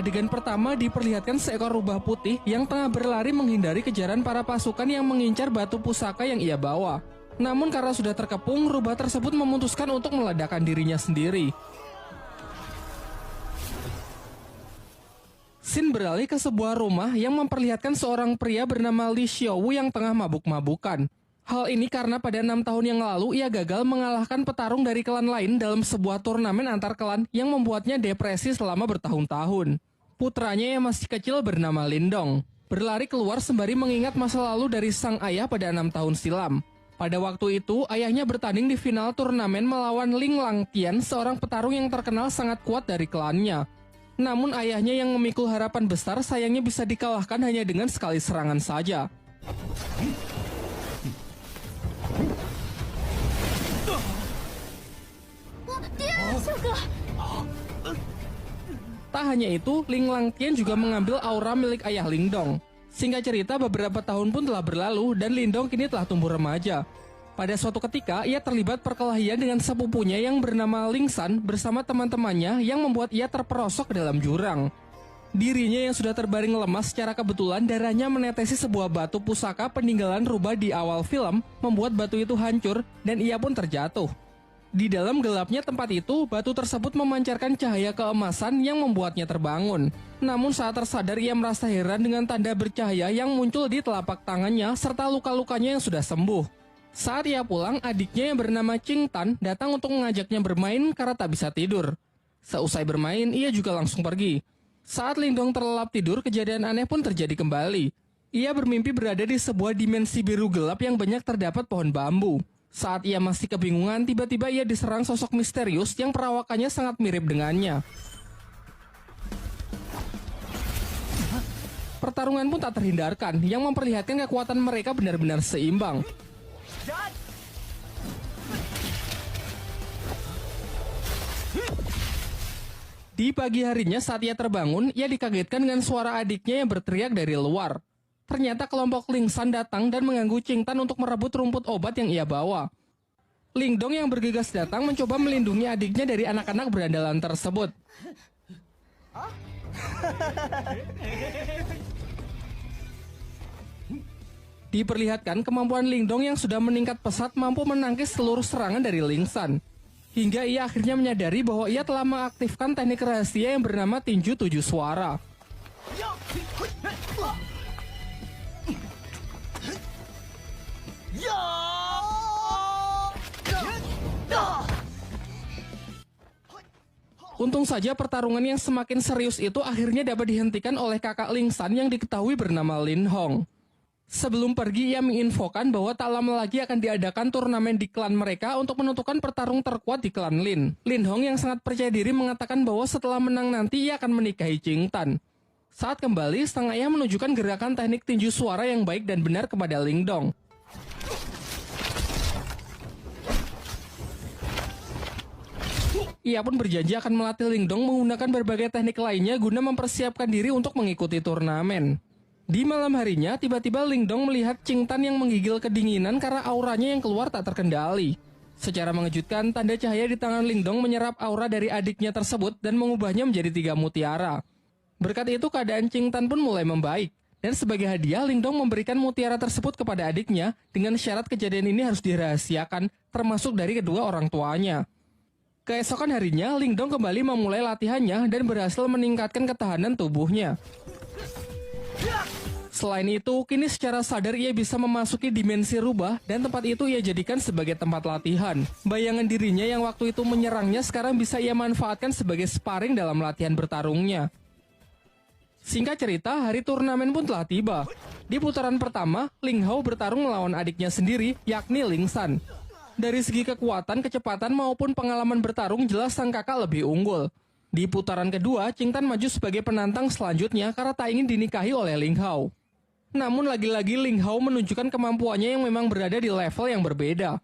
adegan pertama diperlihatkan seekor rubah putih yang tengah berlari menghindari kejaran para pasukan yang mengincar batu pusaka yang ia bawa. Namun karena sudah terkepung, rubah tersebut memutuskan untuk meledakkan dirinya sendiri. Scene beralih ke sebuah rumah yang memperlihatkan seorang pria bernama Li Xiaowu yang tengah mabuk-mabukan. Hal ini karena pada 6 tahun yang lalu ia gagal mengalahkan petarung dari klan lain dalam sebuah turnamen antar klan yang membuatnya depresi selama bertahun-tahun. Putranya yang masih kecil bernama Lindong berlari keluar sembari mengingat masa lalu dari sang ayah pada 6 tahun silam. Pada waktu itu, ayahnya bertanding di final turnamen melawan Ling Langtian, seorang petarung yang terkenal sangat kuat dari klannya. Namun ayahnya yang memikul harapan besar sayangnya bisa dikalahkan hanya dengan sekali serangan saja. Tak hanya itu, Ling Langtian juga mengambil aura milik ayah Lingdong. Singkat cerita, beberapa tahun pun telah berlalu dan Lindong kini telah tumbuh remaja. Pada suatu ketika, ia terlibat perkelahian dengan sepupunya yang bernama Lingsan bersama teman-temannya yang membuat ia terperosok ke dalam jurang. Dirinya yang sudah terbaring lemas secara kebetulan darahnya menetesi sebuah batu pusaka peninggalan rubah di awal film, membuat batu itu hancur dan ia pun terjatuh. Di dalam gelapnya tempat itu, batu tersebut memancarkan cahaya keemasan yang membuatnya terbangun. Namun saat tersadar ia merasa heran dengan tanda bercahaya yang muncul di telapak tangannya serta luka-lukanya yang sudah sembuh. Saat ia pulang, adiknya yang bernama Qing Tan datang untuk mengajaknya bermain karena tak bisa tidur. Seusai bermain, ia juga langsung pergi. Saat Lindong terlelap tidur, kejadian aneh pun terjadi kembali. Ia bermimpi berada di sebuah dimensi biru gelap yang banyak terdapat pohon bambu. Saat ia masih kebingungan, tiba-tiba ia diserang sosok misterius yang perawakannya sangat mirip dengannya. Pertarungan pun tak terhindarkan, yang memperlihatkan kekuatan mereka benar-benar seimbang. Di pagi harinya saat ia terbangun, ia dikagetkan dengan suara adiknya yang berteriak dari luar. Ternyata kelompok Lingsan datang dan mengganggu Qing Tan untuk merebut rumput obat yang ia bawa. Lingdong yang bergegas datang mencoba melindungi adiknya dari anak-anak berandalan tersebut. Diperlihatkan kemampuan Lingdong yang sudah meningkat pesat mampu menangkis seluruh serangan dari Lingsan. Hingga ia akhirnya menyadari bahwa ia telah mengaktifkan teknik rahasia yang bernama tinju 7 suara. Untung saja pertarungan yang semakin serius itu akhirnya dapat dihentikan oleh kakak Lingsan yang diketahui bernama Lin Hong. Sebelum pergi, ia menginfokan bahwa tak lama lagi akan diadakan turnamen di klan mereka untuk menentukan petarung terkuat di klan Lin. Lin Hong yang sangat percaya diri mengatakan bahwa setelah menang nanti ia akan menikahi Qing Tan. Saat kembali, sang ayah menunjukkan gerakan teknik tinju suara yang baik dan benar kepada Lingdong. Ia pun berjanji akan melatih Lingdong menggunakan berbagai teknik lainnya guna mempersiapkan diri untuk mengikuti turnamen. Di malam harinya, tiba-tiba Lingdong melihat Qing Tan yang menggigil kedinginan karena auranya yang keluar tak terkendali. Secara mengejutkan, tanda cahaya di tangan Lingdong menyerap aura dari adiknya tersebut dan mengubahnya menjadi 3 mutiara. Berkat itu, keadaan Qing Tan pun mulai membaik. Dan sebagai hadiah, Lingdong memberikan mutiara tersebut kepada adiknya dengan syarat kejadian ini harus dirahasiakan, termasuk dari kedua orang tuanya. Keesokan harinya, Lingdong kembali memulai latihannya dan berhasil meningkatkan ketahanan tubuhnya. Selain itu, kini secara sadar ia bisa memasuki dimensi rubah dan tempat itu ia jadikan sebagai tempat latihan. Bayangan dirinya yang waktu itu menyerangnya sekarang bisa ia manfaatkan sebagai sparring dalam latihan bertarungnya. Singkat cerita, hari turnamen pun telah tiba. Di putaran pertama, Ling Hao bertarung melawan adiknya sendiri, yakni Lingsan. Dari segi kekuatan, kecepatan maupun pengalaman bertarung jelas sang kakak lebih unggul. Di putaran kedua, Qing Tan maju sebagai penantang selanjutnya karena tak ingin dinikahi oleh Ling Hao. Namun lagi-lagi Ling Hao menunjukkan kemampuannya yang memang berada di level yang berbeda.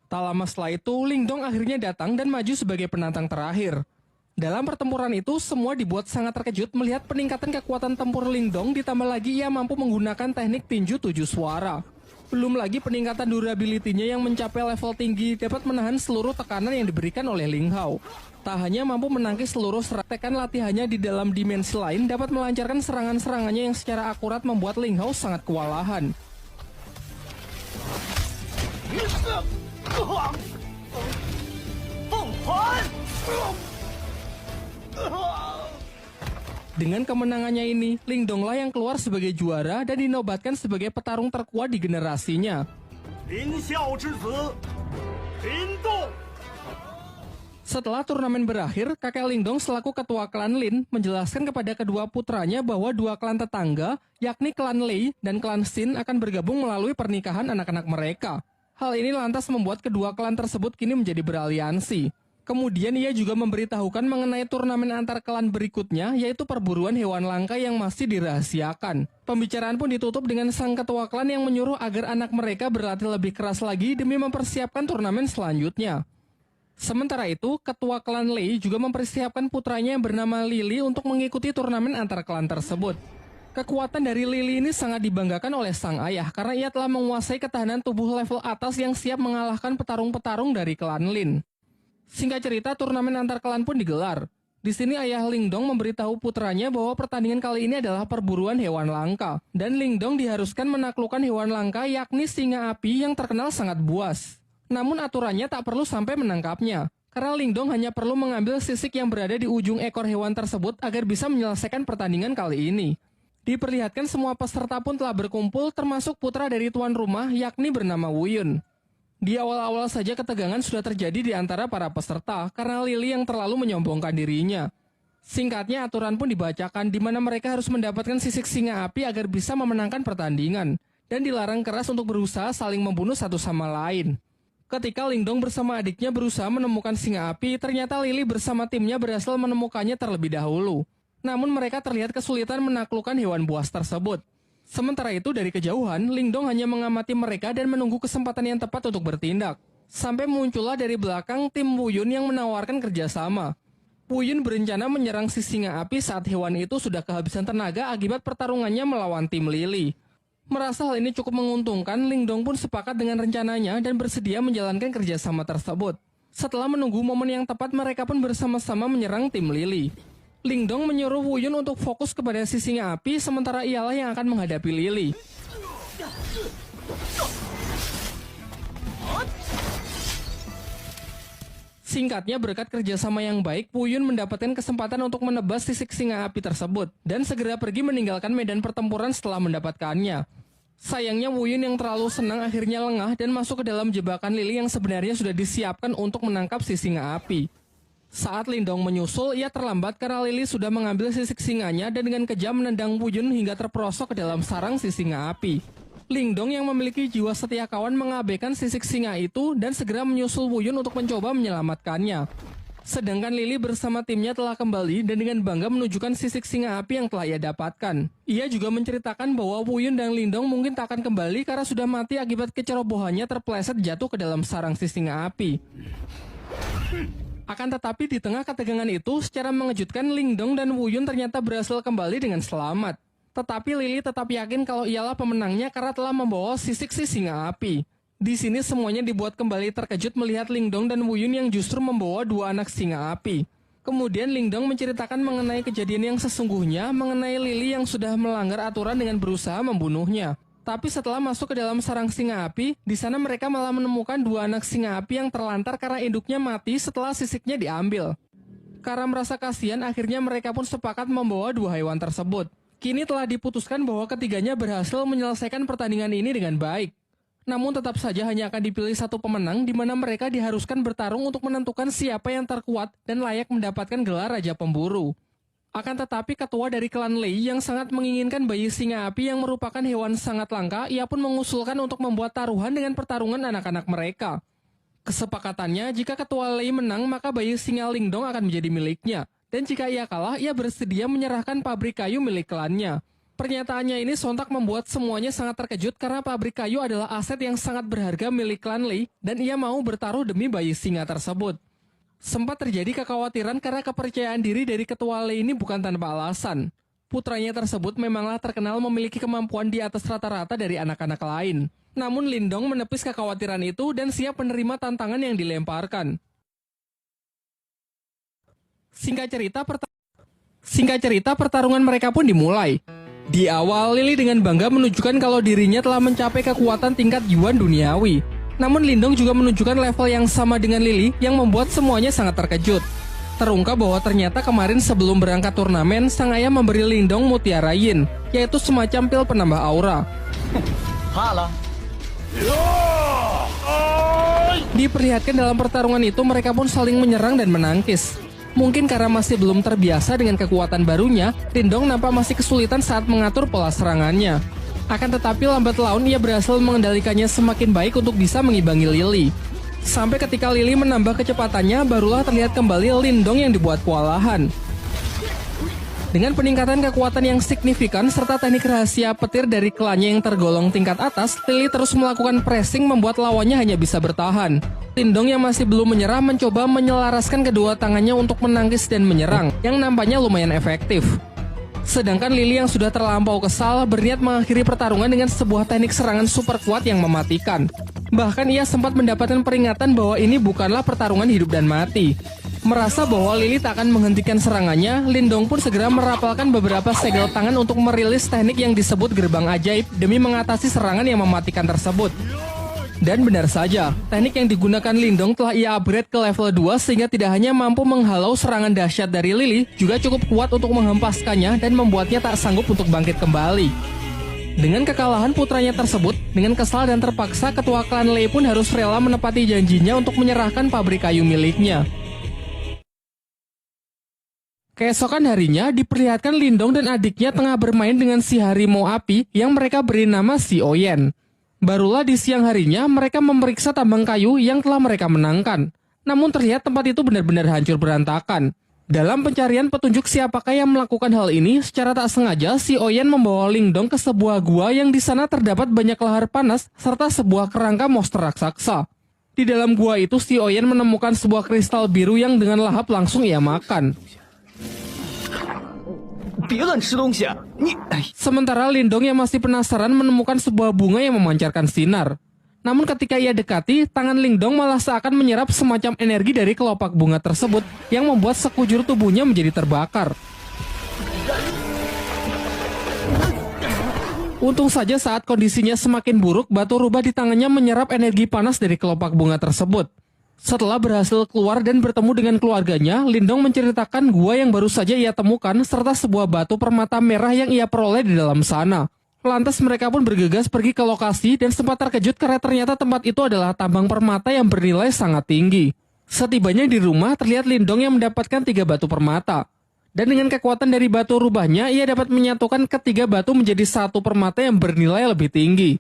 Tak lama setelah itu, Lingdong akhirnya datang dan maju sebagai penantang terakhir. Dalam pertempuran itu, semua dibuat sangat terkejut melihat peningkatan kekuatan tempur Lingdong, ditambah lagi ia mampu menggunakan teknik tinju 7 suara. Belum lagi peningkatan durability-nya yang mencapai level tinggi dapat menahan seluruh tekanan yang diberikan oleh Ling Hao. Tak hanya mampu menangkis seluruh serangan latihannya di dalam dimensi lain, dapat melancarkan serangan-serangannya yang secara akurat membuat Ling Hao sangat kewalahan. Dengan kemenangannya ini, Ling Donglah yang keluar sebagai juara dan dinobatkan sebagai petarung terkuat di generasinya. Setelah turnamen berakhir, kakek Ling Dong selaku ketua klan Lin menjelaskan kepada kedua putranya bahwa dua klan tetangga, yakni klan Lei dan klan Xin akan bergabung melalui pernikahan anak-anak mereka. Hal ini lantas membuat kedua klan tersebut kini menjadi beraliansi. Kemudian ia juga memberitahukan mengenai turnamen antar klan berikutnya, yaitu perburuan hewan langka yang masih dirahasiakan. Pembicaraan pun ditutup dengan sang ketua klan yang menyuruh agar anak mereka berlatih lebih keras lagi demi mempersiapkan turnamen selanjutnya. Sementara itu, ketua klan Lei juga mempersiapkan putranya yang bernama Lily untuk mengikuti turnamen antar klan tersebut. Kekuatan dari Lily ini sangat dibanggakan oleh sang ayah karena ia telah menguasai ketahanan tubuh level atas yang siap mengalahkan petarung-petarung dari klan Lin. Singkat cerita, turnamen antar klan pun digelar. Di sini ayah Ling Dong memberitahu putranya bahwa pertandingan kali ini adalah perburuan hewan langka. Dan Ling Dong diharuskan menaklukkan hewan langka yakni singa api yang terkenal sangat buas. Namun aturannya tak perlu sampai menangkapnya. Karena Ling Dong hanya perlu mengambil sisik yang berada di ujung ekor hewan tersebut agar bisa menyelesaikan pertandingan kali ini. Diperlihatkan semua peserta pun telah berkumpul termasuk putra dari tuan rumah yakni bernama Wu Yun. Di awal-awal saja ketegangan sudah terjadi di antara para peserta karena Lily yang terlalu menyombongkan dirinya. Singkatnya aturan pun dibacakan di mana mereka harus mendapatkan sisik singa api agar bisa memenangkan pertandingan dan dilarang keras untuk berusaha saling membunuh satu sama lain. Ketika Ling Dong bersama adiknya berusaha menemukan singa api, ternyata Lily bersama timnya berhasil menemukannya terlebih dahulu. Namun mereka terlihat kesulitan menaklukkan hewan buas tersebut. Sementara itu dari kejauhan, Ling Dong hanya mengamati mereka dan menunggu kesempatan yang tepat untuk bertindak. Sampai muncullah dari belakang tim Wu Yun yang menawarkan kerjasama. Wu Yun berencana menyerang si singa api saat hewan itu sudah kehabisan tenaga akibat pertarungannya melawan tim Lily. Merasa hal ini cukup menguntungkan, Ling Dong pun sepakat dengan rencananya dan bersedia menjalankan kerjasama tersebut. Setelah menunggu momen yang tepat, mereka pun bersama-sama menyerang tim Lily. Ling Dong menyuruh Wu Yun untuk fokus kepada si singa api, sementara ialah yang akan menghadapi Lily. Singkatnya, berkat kerjasama yang baik, Wu Yun mendapatkan kesempatan untuk menebas sisik singa api tersebut dan segera pergi meninggalkan medan pertempuran setelah mendapatkannya. Sayangnya Wu Yun yang terlalu senang akhirnya lengah dan masuk ke dalam jebakan Lily yang sebenarnya sudah disiapkan untuk menangkap si singa api. Saat Ling Dong menyusul, ia terlambat karena Lily sudah mengambil sisik singanya dan dengan kejam menendang Wu Yun hingga terperosok ke dalam sarang si singa api. Ling Dong yang memiliki jiwa setia kawan mengabaikan sisik singa itu dan segera menyusul Wu Yun untuk mencoba menyelamatkannya. Sedangkan Lily bersama timnya telah kembali dan dengan bangga menunjukkan sisik singa api yang telah ia dapatkan. Ia juga menceritakan bahwa Wu Yun dan Ling Dong mungkin tak akan kembali karena sudah mati akibat kecerobohannya terpeleset jatuh ke dalam sarang si singa api. Akan tetapi di tengah ketegangan itu, secara mengejutkan Ling Dong dan Wu Yun ternyata berhasil kembali dengan selamat. Tetapi Lily tetap yakin kalau ialah pemenangnya karena telah membawa sisik si singa api. Di sini semuanya dibuat kembali terkejut melihat Ling Dong dan Wu Yun yang justru membawa dua anak singa api. Kemudian Ling Dong menceritakan mengenai kejadian yang sesungguhnya, mengenai Lily yang sudah melanggar aturan dengan berusaha membunuhnya. Tapi setelah masuk ke dalam sarang singa api, di sana mereka malah menemukan dua anak singa api yang terlantar karena induknya mati setelah sisiknya diambil. Karena merasa kasihan, akhirnya mereka pun sepakat membawa dua hewan tersebut. Kini telah diputuskan bahwa ketiganya berhasil menyelesaikan pertandingan ini dengan baik. Namun tetap saja hanya akan dipilih satu pemenang di mana mereka diharuskan bertarung untuk menentukan siapa yang terkuat dan layak mendapatkan gelar Raja Pemburu. Akan tetapi ketua dari klan Lei yang sangat menginginkan bayi singa api yang merupakan hewan sangat langka, ia pun mengusulkan untuk membuat taruhan dengan pertarungan anak-anak mereka. Kesepakatannya, jika ketua Lei menang, maka bayi singa Ling Dong akan menjadi miliknya. Dan jika ia kalah, ia bersedia menyerahkan pabrik kayu milik klannya. Pernyataannya ini sontak membuat semuanya sangat terkejut karena pabrik kayu adalah aset yang sangat berharga milik klan Lei dan ia mau bertaruh demi bayi singa tersebut. Sempat terjadi kekhawatiran karena kepercayaan diri dari ketua Lei ini bukan tanpa alasan. Putranya tersebut memanglah terkenal memiliki kemampuan di atas rata-rata dari anak-anak lain. Namun Lindong menepis kekhawatiran itu dan siap menerima tantangan yang dilemparkan. Singkat cerita, pertarungan mereka pun dimulai. Di awal, Lily dengan bangga menunjukkan kalau dirinya telah mencapai kekuatan tingkat Yuan duniawi. Namun Lindong juga menunjukkan level yang sama dengan Lily yang membuat semuanya sangat terkejut. Terungkap bahwa ternyata kemarin sebelum berangkat turnamen, sang ayah memberi Lindong Mutiara Yin, yaitu semacam pil penambah aura. Diperlihatkan dalam pertarungan itu mereka pun saling menyerang dan menangkis. Mungkin karena masih belum terbiasa dengan kekuatan barunya, Lindong nampak masih kesulitan saat mengatur pola serangannya. Akan tetapi lambat laun ia berhasil mengendalikannya semakin baik untuk bisa mengimbangi Lily. Sampai ketika Lily menambah kecepatannya, barulah terlihat kembali Lindong yang dibuat kewalahan. Dengan peningkatan kekuatan yang signifikan serta teknik rahasia petir dari klannya yang tergolong tingkat atas, Lily terus melakukan pressing membuat lawannya hanya bisa bertahan. Lindong yang masih belum menyerah mencoba menyelaraskan kedua tangannya untuk menangkis dan menyerang, yang nampaknya lumayan efektif. Sedangkan Lily yang sudah terlampau kesal berniat mengakhiri pertarungan dengan sebuah teknik serangan super kuat yang mematikan. Bahkan ia sempat mendapatkan peringatan bahwa ini bukanlah pertarungan hidup dan mati. Merasa bahwa Lily tak akan menghentikan serangannya, Lindong pun segera merapalkan beberapa segel tangan untuk merilis teknik yang disebut gerbang ajaib demi mengatasi serangan yang mematikan tersebut. Dan benar saja, teknik yang digunakan Lindong telah ia upgrade ke level 2 sehingga tidak hanya mampu menghalau serangan dahsyat dari Lily, juga cukup kuat untuk menghempaskannya dan membuatnya tak sanggup untuk bangkit kembali. Dengan kekalahan putranya tersebut, dengan kesal dan terpaksa ketua klan Lei pun harus rela menepati janjinya untuk menyerahkan pabrik kayu miliknya. Keesokan harinya, diperlihatkan Lindong dan adiknya tengah bermain dengan si harimau api yang mereka beri nama si Oyen. Barulah di siang harinya, mereka memeriksa tambang kayu yang telah mereka menangkan. Namun terlihat tempat itu benar-benar hancur berantakan. Dalam pencarian petunjuk siapakah yang melakukan hal ini, secara tak sengaja si Oyen membawa Lindong ke sebuah gua yang di sana terdapat banyak lahar panas serta sebuah kerangka monster raksasa. Di dalam gua itu si Oyen menemukan sebuah kristal biru yang dengan lahap langsung ia makan. Sementara Lindong yang masih penasaran menemukan sebuah bunga yang memancarkan sinar. Namun ketika ia dekati, tangan Lindong malah seakan menyerap semacam energi dari kelopak bunga tersebut yang membuat sekujur tubuhnya menjadi terbakar. Untung saja saat kondisinya semakin buruk, batu rubah di tangannya menyerap energi panas dari kelopak bunga tersebut. Setelah berhasil keluar dan bertemu dengan keluarganya, Lindong menceritakan gua yang baru saja ia temukan serta sebuah batu permata merah yang ia peroleh di dalam sana. Lantas mereka pun bergegas pergi ke lokasi dan sempat terkejut karena ternyata tempat itu adalah tambang permata yang bernilai sangat tinggi. Setibanya di rumah, terlihat Lindong yang mendapatkan 3 batu permata. Dan dengan kekuatan dari batu rubahnya, ia dapat menyatukan ketiga batu menjadi satu permata yang bernilai lebih tinggi.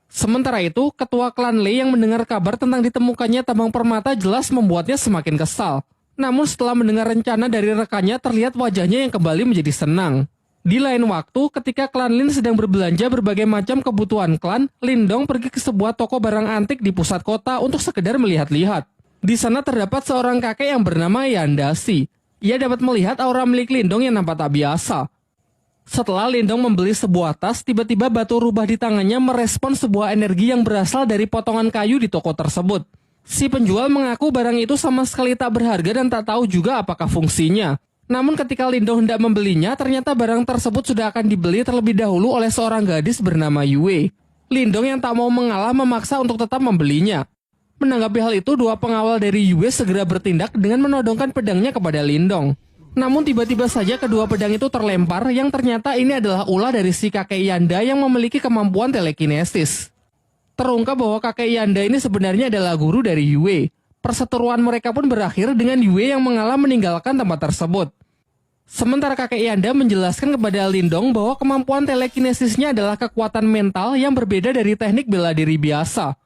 Sementara itu, ketua klan Lei yang mendengar kabar tentang ditemukannya tambang permata jelas membuatnya semakin kesal. Namun setelah mendengar rencana dari rekannya, terlihat wajahnya yang kembali menjadi senang. Di lain waktu, ketika klan Lin sedang berbelanja berbagai macam kebutuhan klan, Lindong pergi ke sebuah toko barang antik di pusat kota untuk sekedar melihat-lihat. Di sana terdapat seorang kakek yang bernama Yandasi. Ia dapat melihat aura milik Lindong yang nampak tak biasa. Setelah Lindong membeli sebuah tas, tiba-tiba batu rubah di tangannya merespon sebuah energi yang berasal dari potongan kayu di toko tersebut. Si penjual mengaku barang itu sama sekali tak berharga dan tak tahu juga apakah fungsinya. Namun ketika Lindong hendak membelinya, ternyata barang tersebut sudah akan dibeli terlebih dahulu oleh seorang gadis bernama Yue. Lindong yang tak mau mengalah memaksa untuk tetap membelinya. Menanggapi hal itu, 2 pengawal dari Yue segera bertindak dengan menodongkan pedangnya kepada Lindong. Namun tiba-tiba saja kedua pedang itu terlempar yang ternyata ini adalah ulah dari si kakek Yanda yang memiliki kemampuan telekinesis. Terungkap bahwa kakek Yanda ini sebenarnya adalah guru dari Yue. Perseteruan mereka pun berakhir dengan Yue yang mengalah meninggalkan tempat tersebut. Sementara kakek Yanda menjelaskan kepada Lindong bahwa kemampuan telekinesisnya adalah kekuatan mental yang berbeda dari teknik bela diri biasa.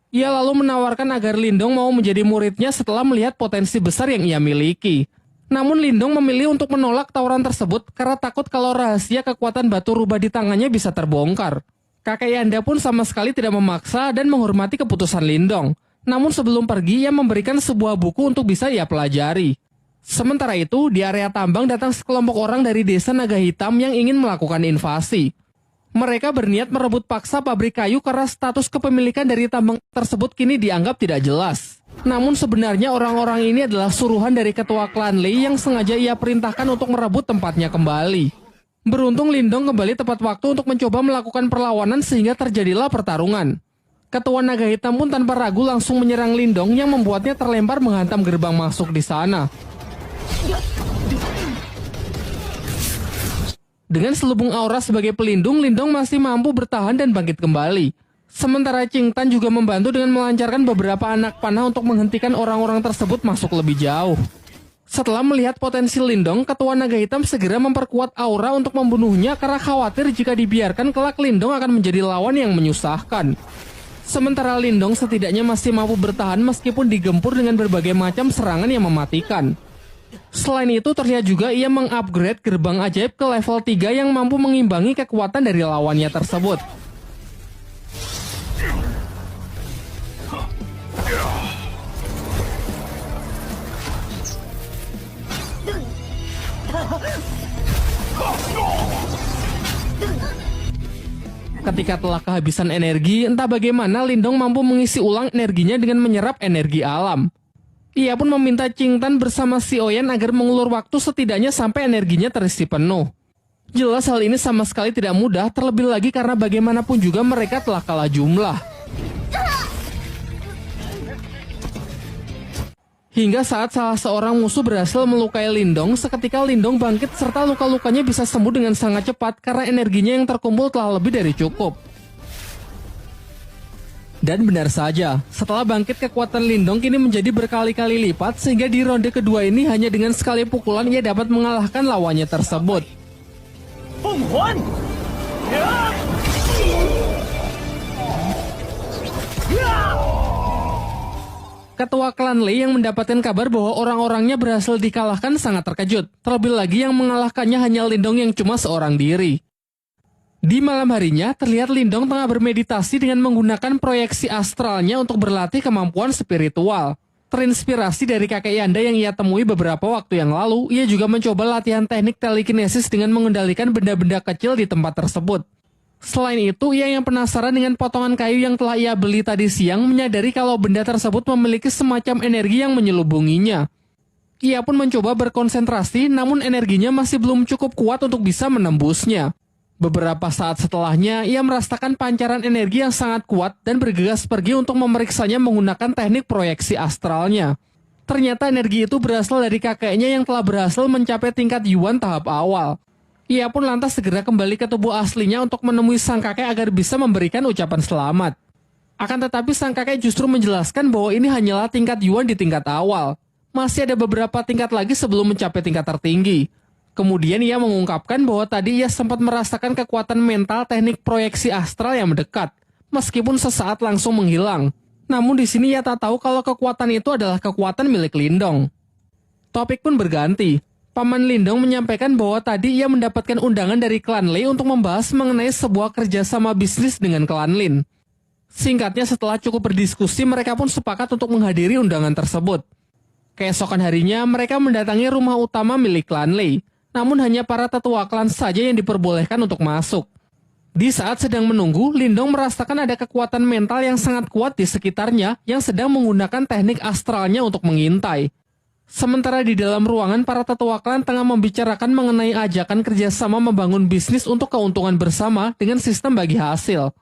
Ia lalu menawarkan agar Lindong mau menjadi muridnya setelah melihat potensi besar yang ia miliki. Namun Lindong memilih untuk menolak tawaran tersebut karena takut kalau rahasia kekuatan batu rubah di tangannya bisa terbongkar. Kakek Yanda pun sama sekali tidak memaksa dan menghormati keputusan Lindong. Namun sebelum pergi, ia memberikan sebuah buku untuk bisa ia pelajari. Sementara itu, di area tambang datang sekelompok orang dari desa Naga Hitam yang ingin melakukan invasi. Mereka berniat merebut paksa pabrik kayu karena status kepemilikan dari tambang tersebut kini dianggap tidak jelas. Namun sebenarnya orang-orang ini adalah suruhan dari ketua klan Lei yang sengaja ia perintahkan untuk merebut tempatnya kembali. Beruntung Lindong kembali tepat waktu untuk mencoba melakukan perlawanan sehingga terjadilah pertarungan. Ketua Naga Hitam pun tanpa ragu langsung menyerang Lindong yang membuatnya terlempar menghantam gerbang masuk di sana. Dengan selubung aura sebagai pelindung, Lindong masih mampu bertahan dan bangkit kembali. Sementara Qing Tan juga membantu dengan melancarkan beberapa anak panah untuk menghentikan orang-orang tersebut masuk lebih jauh. Setelah melihat potensi Lindong, Ketua Naga Hitam segera memperkuat aura untuk membunuhnya karena khawatir jika dibiarkan kelak Lindong akan menjadi lawan yang menyusahkan. Sementara Lindong setidaknya masih mampu bertahan meskipun digempur dengan berbagai macam serangan yang mematikan. Selain itu terlihat juga ia mengupgrade gerbang ajaib ke level 3 yang mampu mengimbangi kekuatan dari lawannya tersebut. Ketika telah kehabisan energi, entah bagaimana Lindong mampu mengisi ulang energinya dengan menyerap energi alam. Ia pun meminta Qing Tan bersama Si Oyen agar mengulur waktu setidaknya sampai energinya terisi penuh. Jelas hal ini sama sekali tidak mudah, terlebih lagi karena bagaimanapun juga mereka telah kalah jumlah. Hingga saat salah seorang musuh berhasil melukai Lindong, seketika Lindong bangkit serta luka-lukanya bisa sembuh dengan sangat cepat karena energinya yang terkumpul telah lebih dari cukup. Dan benar saja, setelah bangkit kekuatan Lindong kini menjadi berkali-kali lipat sehingga di ronde kedua ini hanya dengan sekali pukulan ia dapat mengalahkan lawannya tersebut. Ketua klan Lei yang mendapatkan kabar bahwa orang-orangnya berhasil dikalahkan sangat terkejut. Terlebih lagi yang mengalahkannya hanya Lindong yang cuma seorang diri. Di malam harinya, terlihat Lindong tengah bermeditasi dengan menggunakan proyeksi astralnya untuk berlatih kemampuan spiritual. Terinspirasi dari kakek Yanda yang ia temui beberapa waktu yang lalu, ia juga mencoba latihan teknik telekinesis dengan mengendalikan benda-benda kecil di tempat tersebut. Selain itu, ia yang penasaran dengan potongan kayu yang telah ia beli tadi siang menyadari kalau benda tersebut memiliki semacam energi yang menyelubunginya. Ia pun mencoba berkonsentrasi, namun energinya masih belum cukup kuat untuk bisa menembusnya. Beberapa saat setelahnya, ia merasakan pancaran energi yang sangat kuat dan bergegas pergi untuk memeriksanya menggunakan teknik proyeksi astralnya. Ternyata energi itu berasal dari kakeknya yang telah berhasil mencapai tingkat Yuan tahap awal. Ia pun lantas segera kembali ke tubuh aslinya untuk menemui sang kakek agar bisa memberikan ucapan selamat. Akan tetapi sang kakek justru menjelaskan bahwa ini hanyalah tingkat Yuan di tingkat awal. Masih ada beberapa tingkat lagi sebelum mencapai tingkat tertinggi. Kemudian ia mengungkapkan bahwa tadi ia sempat merasakan kekuatan mental teknik proyeksi astral yang mendekat, meskipun sesaat langsung menghilang. Namun di sini ia tak tahu kalau kekuatan itu adalah kekuatan milik Lindong. Topik pun berganti. Paman Lindong menyampaikan bahwa tadi ia mendapatkan undangan dari klan Lei untuk membahas mengenai sebuah kerjasama bisnis dengan klan Lin. Singkatnya setelah cukup berdiskusi, mereka pun sepakat untuk menghadiri undangan tersebut. Keesokan harinya, mereka mendatangi rumah utama milik klan Lei. Namun hanya para tetua klan saja yang diperbolehkan untuk masuk. Di saat sedang menunggu, Lindong merasakan ada kekuatan mental yang sangat kuat di sekitarnya yang sedang menggunakan teknik astralnya untuk mengintai. Sementara di dalam ruangan, para tetua klan tengah membicarakan mengenai ajakan kerjasama membangun bisnis untuk keuntungan bersama dengan sistem bagi hasil.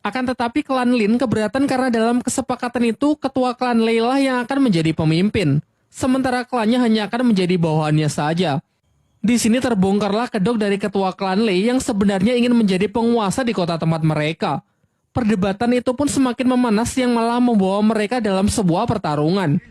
Akan tetapi klan Lin keberatan karena dalam kesepakatan itu, ketua klan Lei lah yang akan menjadi pemimpin. Sementara klannya hanya akan menjadi bawahannya saja. Di sini terbongkarlah kedok dari ketua klan Lei yang sebenarnya ingin menjadi penguasa di kota tempat mereka. Perdebatan itu pun semakin memanas yang malah membawa mereka dalam sebuah pertarungan.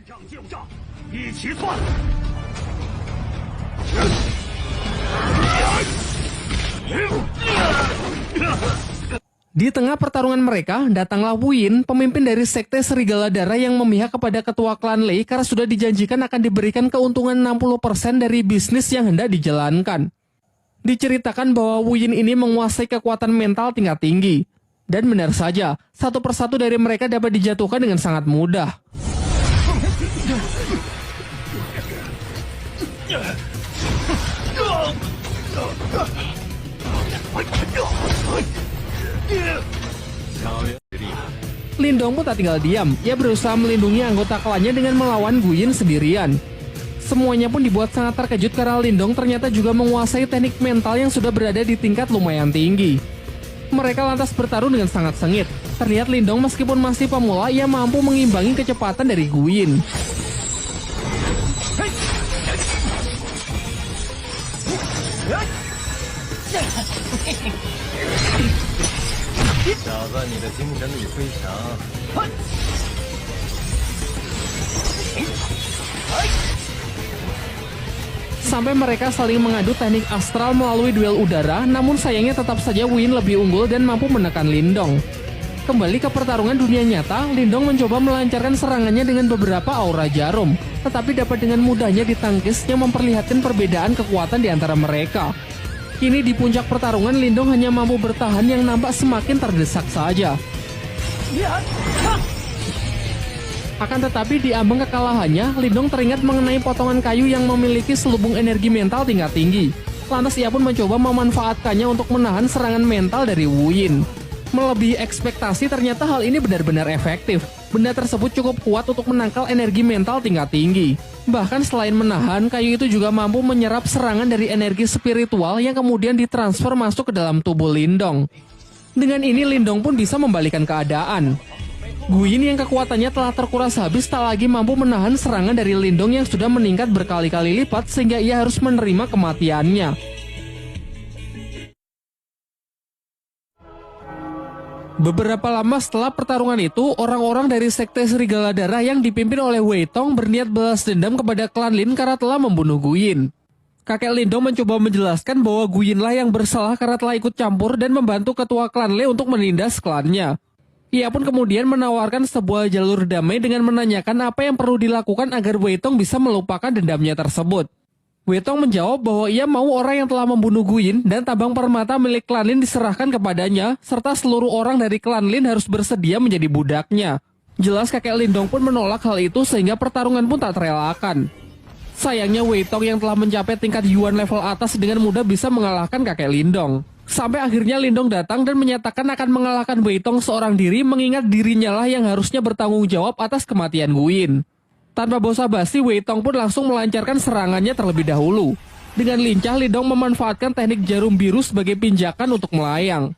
Di tengah pertarungan mereka, datanglah Wu Yin, pemimpin dari sekte Serigala Darah yang memihak kepada ketua klan Lei karena sudah dijanjikan akan diberikan keuntungan 60% dari bisnis yang hendak dijalankan. Diceritakan bahwa Wu Yin ini menguasai kekuatan mental tingkat tinggi. Dan benar saja, satu persatu dari mereka dapat dijatuhkan dengan sangat mudah. Lindong pun tak tinggal diam, ia berusaha melindungi anggota klannya dengan melawan Guyin sendirian. Semuanya pun dibuat sangat terkejut karena Lindong ternyata juga menguasai teknik mental yang sudah berada di tingkat lumayan tinggi. Mereka lantas bertarung dengan sangat sengit. Terlihat Lindong meskipun masih pemula, ia mampu mengimbangi kecepatan dari Guyin. Sampai mereka saling mengadu teknik astral melalui duel udara, namun sayangnya tetap saja Guyin lebih unggul dan mampu menekan Lindong. Kembali ke pertarungan dunia nyata, Lindong mencoba melancarkan serangannya dengan beberapa aura jarum, tetapi dapat dengan mudahnya ditangkis yang memperlihatkan perbedaan kekuatan di antara mereka. Kini di puncak pertarungan, Lindong hanya mampu bertahan yang nampak semakin terdesak saja. Akan tetapi di ambang kekalahannya, Lindong teringat mengenai potongan kayu yang memiliki selubung energi mental tingkat tinggi. Lantas ia pun mencoba memanfaatkannya untuk menahan serangan mental dari Guyin. Melebihi ekspektasi, ternyata hal ini benar-benar efektif. Benda tersebut cukup kuat untuk menangkal energi mental tingkat tinggi. Bahkan selain menahan, kayu itu juga mampu menyerap serangan dari energi spiritual yang kemudian ditransfer masuk ke dalam tubuh Lindong. Dengan ini Lindong pun bisa membalikan keadaan. Guyin yang kekuatannya telah terkuras habis tak lagi mampu menahan serangan dari Lindong yang sudah meningkat berkali-kali lipat sehingga ia harus menerima kematiannya. Beberapa lama setelah pertarungan itu, orang-orang dari sekte Serigala Darah yang dipimpin oleh Wei Tong berniat balas dendam kepada klan Lin karena telah membunuh Guyin. Kakek Lindong mencoba menjelaskan bahwa Guyinlah yang bersalah karena telah ikut campur dan membantu ketua klan Le untuk menindas klannya. Ia pun kemudian menawarkan sebuah jalur damai dengan menanyakan apa yang perlu dilakukan agar Wei Tong bisa melupakan dendamnya tersebut. Wei Tong menjawab bahwa ia mau orang yang telah membunuh Guyin dan tabang permata milik klan Lin diserahkan kepadanya, serta seluruh orang dari klan Lin harus bersedia menjadi budaknya. Jelas kakek Lindong pun menolak hal itu sehingga pertarungan pun tak terelakkan. Sayangnya Wei Tong yang telah mencapai tingkat Yuan level atas dengan mudah bisa mengalahkan kakek Lindong. Sampai akhirnya Lindong datang dan menyatakan akan mengalahkan Wei Tong seorang diri, mengingat dirinya lah yang harusnya bertanggung jawab atas kematian Guyin. Tanpa basa-basi, Wei Tong pun langsung melancarkan serangannya terlebih dahulu. Dengan lincah, Lindong memanfaatkan teknik jarum biru sebagai pinjakan untuk melayang.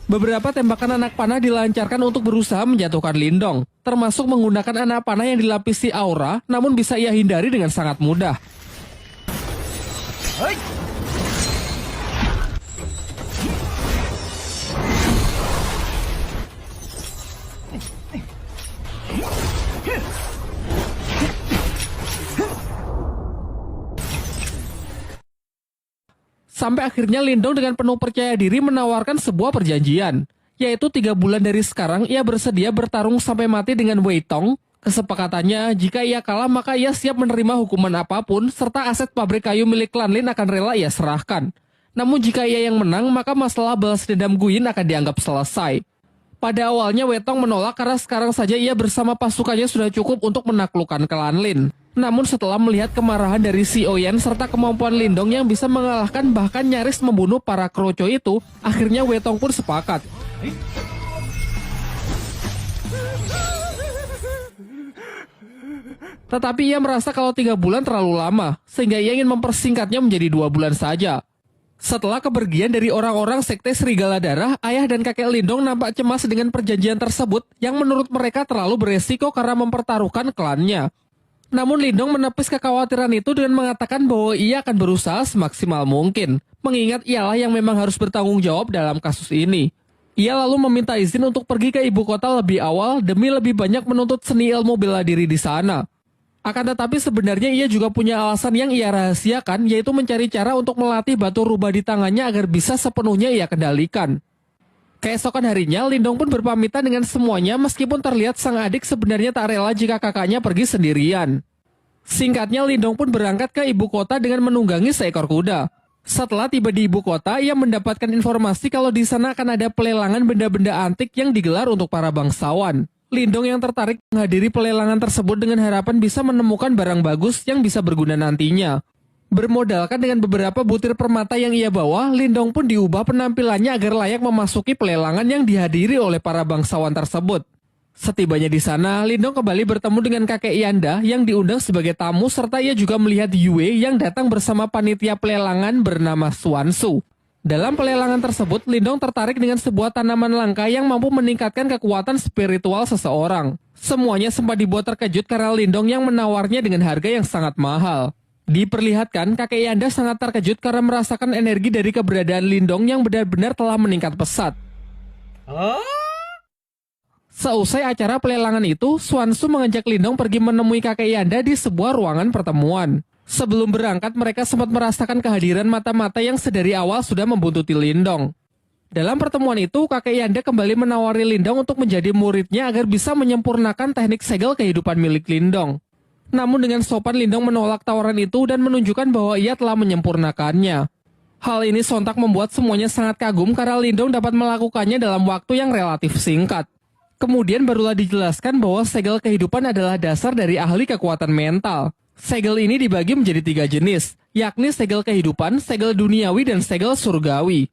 Beberapa tembakan anak panah dilancarkan untuk berusaha menjatuhkan Lindong, termasuk menggunakan anak panah yang dilapisi aura, namun bisa ia hindari dengan sangat mudah. Sampai akhirnya Lindong dengan penuh percaya diri menawarkan sebuah perjanjian, yaitu 3 bulan dari sekarang ia bersedia bertarung sampai mati dengan Wei Tong. Kesepakatannya, jika ia kalah maka ia siap menerima hukuman apapun, serta aset pabrik kayu milik klan Lin akan rela ia serahkan. Namun jika ia yang menang, maka masalah balas dendam Guyin akan dianggap selesai. Pada awalnya Wei Tong menolak karena sekarang saja ia bersama pasukannya sudah cukup untuk menaklukkan klan Lin. Namun setelah melihat kemarahan dari Si Oyen serta kemampuan Lindong yang bisa mengalahkan bahkan nyaris membunuh para kroco itu, akhirnya Wei Tong pun sepakat. Tetapi ia merasa kalau 3 bulan terlalu lama, sehingga ia ingin mempersingkatnya menjadi 2 bulan saja. Setelah kepergian dari orang-orang sekte Serigala Darah, ayah dan kakek Lindong nampak cemas dengan perjanjian tersebut yang menurut mereka terlalu beresiko karena mempertaruhkan klannya. Namun Lindong menepis kekhawatiran itu dengan mengatakan bahwa ia akan berusaha semaksimal mungkin, mengingat ialah yang memang harus bertanggung jawab dalam kasus ini. Ia lalu meminta izin untuk pergi ke ibu kota lebih awal demi lebih banyak menuntut seni ilmu bela diri di sana. Akan tetapi sebenarnya ia juga punya alasan yang ia rahasiakan, yaitu mencari cara untuk melatih batu rubah di tangannya agar bisa sepenuhnya ia kendalikan. Keesokan harinya, Lindong pun berpamitan dengan semuanya meskipun terlihat sang adik sebenarnya tak rela jika kakaknya pergi sendirian. Singkatnya, Lindong pun berangkat ke ibu kota dengan menunggangi seekor kuda. Setelah tiba di ibu kota, ia mendapatkan informasi kalau di sana akan ada pelelangan benda-benda antik yang digelar untuk para bangsawan. Lindong yang tertarik menghadiri pelelangan tersebut dengan harapan bisa menemukan barang bagus yang bisa berguna nantinya. Bermodalkan dengan beberapa butir permata yang ia bawa, Lindong pun diubah penampilannya agar layak memasuki pelelangan yang dihadiri oleh para bangsawan tersebut. Setibanya di sana, Lindong kembali bertemu dengan kakek Yanda yang diundang sebagai tamu serta ia juga melihat Yue yang datang bersama panitia pelelangan bernama Xuansu. Dalam pelelangan tersebut, Lindong tertarik dengan sebuah tanaman langka yang mampu meningkatkan kekuatan spiritual seseorang. Semuanya sempat dibuat terkejut karena Lindong yang menawarnya dengan harga yang sangat mahal. Diperlihatkan, kakek Yanda sangat terkejut karena merasakan energi dari keberadaan Lindong yang benar-benar telah meningkat pesat. Seusai acara pelelangan itu, Xuansu mengajak Lindong pergi menemui kakek Yanda di sebuah ruangan pertemuan. Sebelum berangkat, mereka sempat merasakan kehadiran mata-mata yang sedari awal sudah membuntuti Lindong. Dalam pertemuan itu, kakek Yanda kembali menawari Lindong untuk menjadi muridnya agar bisa menyempurnakan teknik segel kehidupan milik Lindong. Namun dengan sopan Lindong menolak tawaran itu dan menunjukkan bahwa ia telah menyempurnakannya. Hal ini sontak membuat semuanya sangat kagum karena Lindong dapat melakukannya dalam waktu yang relatif singkat. Kemudian barulah dijelaskan bahwa segel kehidupan adalah dasar dari ahli kekuatan mental. Segel ini dibagi menjadi 3 jenis, yakni segel kehidupan, segel duniawi, dan segel surgawi.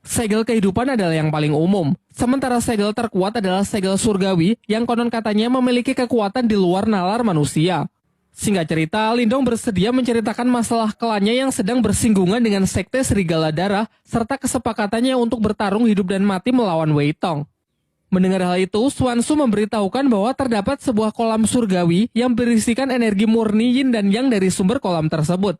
Segel kehidupan adalah yang paling umum, sementara segel terkuat adalah segel surgawi yang konon katanya memiliki kekuatan di luar nalar manusia. Singkat cerita, Lindong bersedia menceritakan masalah klannya yang sedang bersinggungan dengan sekte Serigala Darah serta kesepakatannya untuk bertarung hidup dan mati melawan Wei Tong. Mendengar hal itu, Xuansu memberitahukan bahwa terdapat sebuah kolam surgawi yang berisikan energi murni yin dan yang dari sumber kolam tersebut.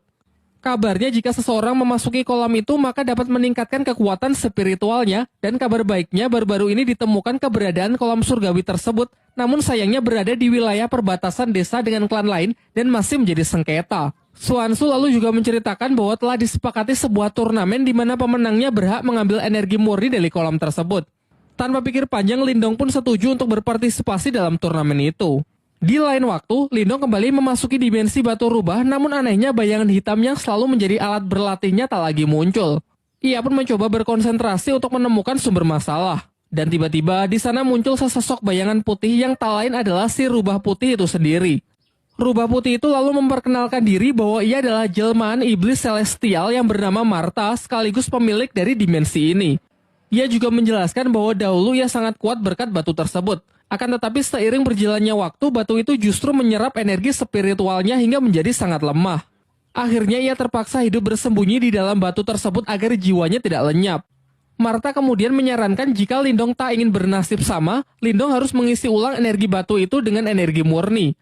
Kabarnya jika seseorang memasuki kolam itu maka dapat meningkatkan kekuatan spiritualnya dan kabar baiknya baru-baru ini ditemukan keberadaan kolam surgawi tersebut, namun sayangnya berada di wilayah perbatasan desa dengan klan lain dan masih menjadi sengketa. Xuansu lalu juga menceritakan bahwa telah disepakati sebuah turnamen di mana pemenangnya berhak mengambil energi murni dari kolam tersebut. Tanpa pikir panjang, Lindong pun setuju untuk berpartisipasi dalam turnamen itu. Di lain waktu, Lindong kembali memasuki dimensi batu rubah, namun anehnya bayangan hitam yang selalu menjadi alat berlatihnya tak lagi muncul. Ia pun mencoba berkonsentrasi untuk menemukan sumber masalah. Dan tiba-tiba di sana muncul sesosok bayangan putih yang tak lain adalah si rubah putih itu sendiri. Rubah putih itu lalu memperkenalkan diri bahwa ia adalah jelmaan iblis celestial yang bernama Marta sekaligus pemilik dari dimensi ini. Ia juga menjelaskan bahwa dahulu ia sangat kuat berkat batu tersebut. Akan tetapi seiring berjalannya waktu, batu itu justru menyerap energi spiritualnya hingga menjadi sangat lemah. Akhirnya ia terpaksa hidup bersembunyi di dalam batu tersebut agar jiwanya tidak lenyap. Marta kemudian menyarankan jika Lindong tak ingin bernasib sama, Lindong harus mengisi ulang energi batu itu dengan energi murni.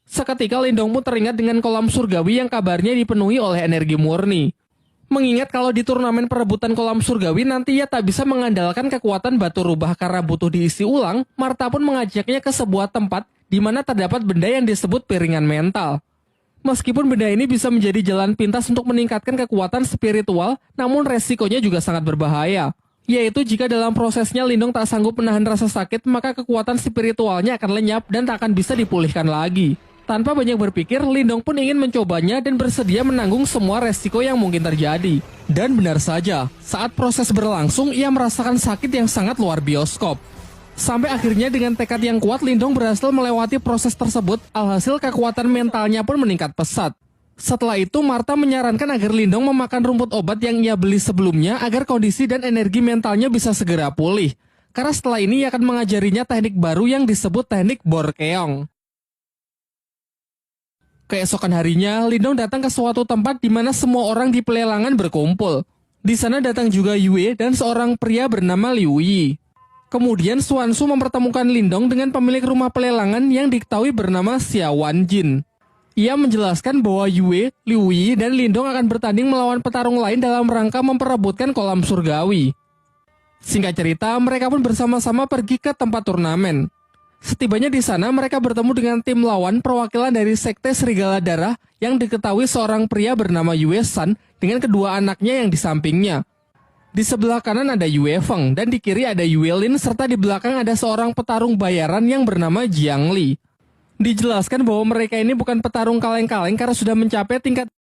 Seketika Lindong pun teringat dengan kolam surgawi yang kabarnya dipenuhi oleh energi murni. Mengingat kalau di turnamen perebutan kolam surgawi nanti ia tak bisa mengandalkan kekuatan batu rubah karena butuh diisi ulang, Marta pun mengajaknya ke sebuah tempat di mana terdapat benda yang disebut piringan mental. Meskipun benda ini bisa menjadi jalan pintas untuk meningkatkan kekuatan spiritual, namun resikonya juga sangat berbahaya. Yaitu jika dalam prosesnya Lindong tak sanggup menahan rasa sakit, maka kekuatan spiritualnya akan lenyap dan tak akan bisa dipulihkan lagi. Tanpa banyak berpikir, Lindong pun ingin mencobanya dan bersedia menanggung semua resiko yang mungkin terjadi. Dan benar saja, saat proses berlangsung, ia merasakan sakit yang sangat luar bioskop. Sampai akhirnya dengan tekad yang kuat, Lindong berhasil melewati proses tersebut, alhasil kekuatan mentalnya pun meningkat pesat. Setelah itu, Marta menyarankan agar Lindong memakan rumput obat yang ia beli sebelumnya agar kondisi dan energi mentalnya bisa segera pulih. Karena setelah ini ia akan mengajarinya teknik baru yang disebut teknik Borkeong. Keesokan harinya, Lindong datang ke suatu tempat di mana semua orang di pelelangan berkumpul. Di sana datang juga Yue dan seorang pria bernama Liu Yi. Kemudian Xuansu mempertemukan Lindong dengan pemilik rumah pelelangan yang diketahui bernama Xia Wanjin. Ia menjelaskan bahwa Yue, Liu Yi, dan Lindong akan bertanding melawan petarung lain dalam rangka memperebutkan kolam surgawi. Singkat cerita, mereka pun bersama-sama pergi ke tempat turnamen. Setibanya di sana, mereka bertemu dengan tim lawan perwakilan dari sekte Serigala Darah yang diketahui seorang pria bernama Yue San dengan kedua anaknya yang di sampingnya. Di sebelah kanan ada Yue Feng dan di kiri ada Yue Lin serta di belakang ada seorang petarung bayaran yang bernama Jiang Li. Dijelaskan bahwa mereka ini bukan petarung kaleng-kaleng karena sudah mencapai tingkat